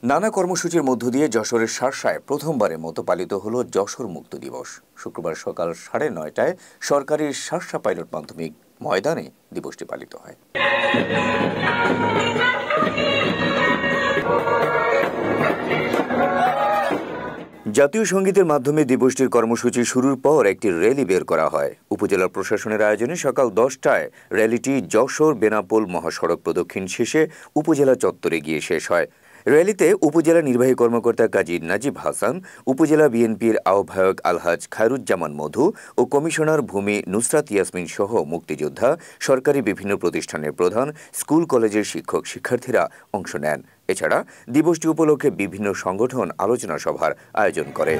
নানা কর্মসূচির মধ্য দিয়ে যশোরের শার্শায় প্রথমবারের মতো পালিত হলো যশোর মুক্ত দিবস। শুক্রবার সকাল 9:30টায় সরকারি শার্শা পাইলট মাধ্যমিক ময়দানে দিবসটি পালিত হয়। জাতীয় সঙ্গীতের মাধ্যমে দিবসটির কর্মসূচি শুরুর পর একটি র্যালি বের করা হয়। উপজেলা প্রশাসনের আয়োজনে সকাল 10টায় র্যালিটি যশোর বেনাপোল মহাসড়ক প্রদক্ষিণ শেষে উপজেলা চত্বরে গিয়ে শেষ হয়। র্যালিতে উপজেলা নির্বাহী কর্মকর্তা কাজী নাজিব হাসান, উপজেলা বিএনপির আহ্বায়ক আলহাজ খায়রুজ্জামান মধু ও কমিশনার ভূমি নুসরাত ইয়াসমিন সহ মুক্তিযোদ্ধা, সরকারি বিভিন্ন প্রতিষ্ঠানের প্রধান, স্কুল কলেজের শিক্ষক শিক্ষার্থীরা অংশ নেন। এছাড়া দিবসটি উপলক্ষে বিভিন্ন সংগঠন আলোচনা সভার আয়োজন করে।